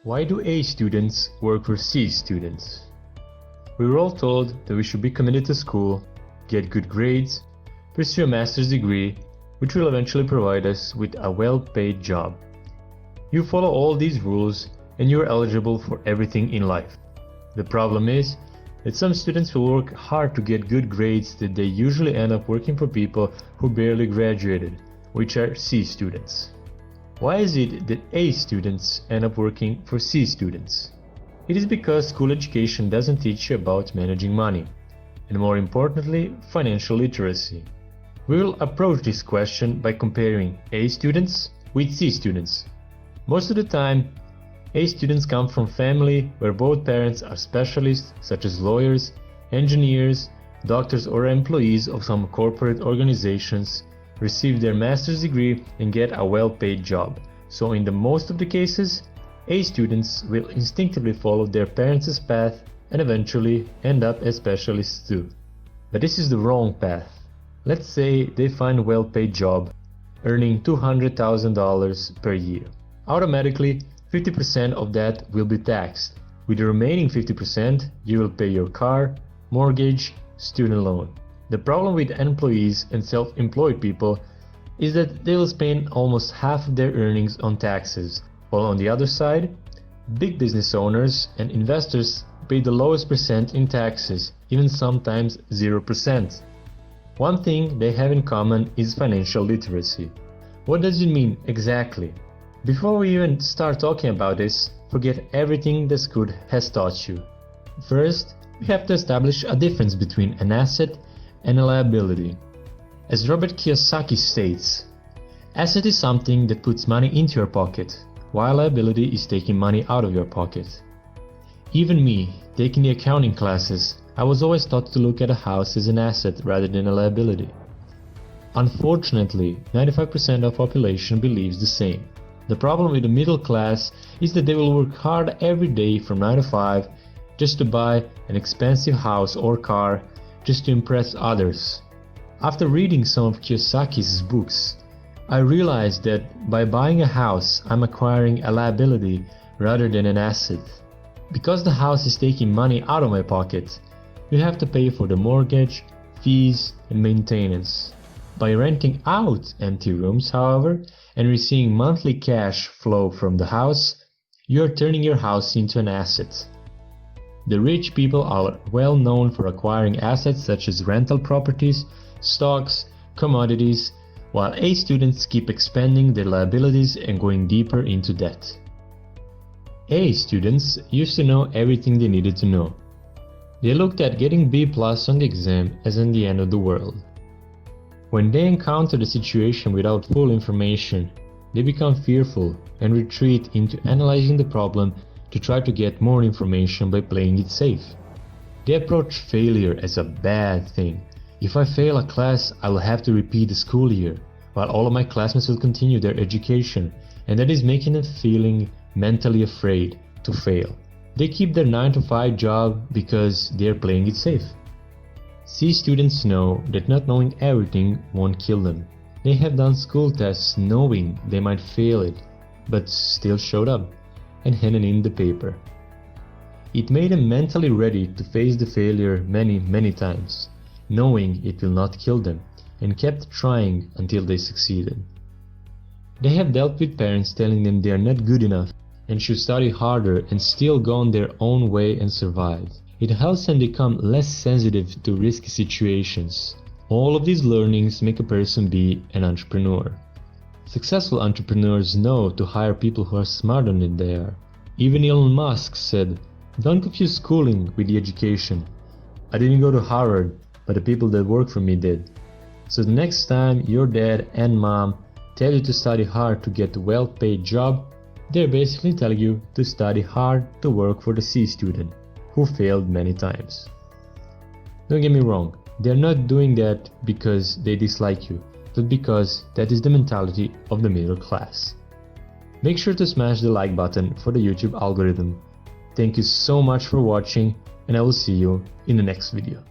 Why do A students work for C students? We were all told that we should be committed to school, get good grades, pursue a master's degree, which will eventually provide us with a well-paid job. You follow all these rules and you are eligible for everything in life. The problem is that some students will work hard to get good grades that they usually end up working for people who barely graduated, which are C students. Why is it that A students end up working for C students? It is because school education doesn't teach you about managing money, and more importantly, financial literacy. We will approach this question by comparing A students with C students. Most of the time, A students come from family where both parents are specialists such as lawyers, engineers, doctors or employees of some corporate organizations, receive their master's degree and get a well-paid job. So in the most of the cases, A students will instinctively follow their parents' path and eventually end up as specialists too. But this is the wrong path. Let's say they find a well-paid job, earning $200,000 per year. Automatically, 50% of that will be taxed. With the remaining 50%, you will pay your car, mortgage, student loan. The problem with employees and self-employed people is that they will spend almost half of their earnings on taxes, while on the other side, big business owners and investors pay the lowest percent in taxes, even sometimes 0%. One thing they have in common is financial literacy. What does it mean exactly? Before we even start talking about this, forget everything that school has taught you. First, we have to establish a difference between an asset and a liability. As Robert Kiyosaki states, asset is something that puts money into your pocket, while liability is taking money out of your pocket. Even me, taking the accounting classes, I was always taught to look at a house as an asset rather than a liability. Unfortunately, 95% of the population believes the same. The problem with the middle class is that they will work hard every day from 9 to 5 just to buy an expensive house or car just to impress others. After reading some of Kiyosaki's books, I realized that by buying a house, I'm acquiring a liability rather than an asset. Because the house is taking money out of my pocket, you have to pay for the mortgage, fees, and maintenance. By renting out empty rooms, however, and receiving monthly cash flow from the house, you are turning your house into an asset. The rich people are well known for acquiring assets such as rental properties, stocks, commodities, while A students keep expanding their liabilities and going deeper into debt. A students used to know everything they needed to know. They looked at getting B+ on the exam as in the end of the world. When they encounter the situation without full information, they become fearful and retreat into analyzing the problem to try to get more information by playing it safe. They approach failure as a bad thing. If I fail a class, I will have to repeat the school year, while all of my classmates will continue their education, and that is making them feeling mentally afraid to fail. They keep their 9 to 5 job because they are playing it safe. C students know that not knowing everything won't kill them. They have done school tests knowing they might fail it, but still showed up and handed in the paper. It made them mentally ready to face the failure many times, knowing it will not kill them, and kept trying until they succeeded. They have dealt with parents telling them they are not good enough and should study harder and still gone their own way and survived. It helps them become less sensitive to risky situations. All of these learnings make a person be an entrepreneur. Successful entrepreneurs know to hire people who are smarter than they are. Even Elon Musk said, "Don't confuse schooling with the education. I didn't go to Harvard, but the people that work for me did." So the next time your dad and mom tell you to study hard to get a well-paid job, they're basically telling you to study hard to work for the C student who failed many times. Don't get me wrong, they're not doing that because they dislike you, but because that is the mentality of the middle class. Make sure to smash the like button for the YouTube algorithm. Thank you so much for watching, and I will see you in the next video.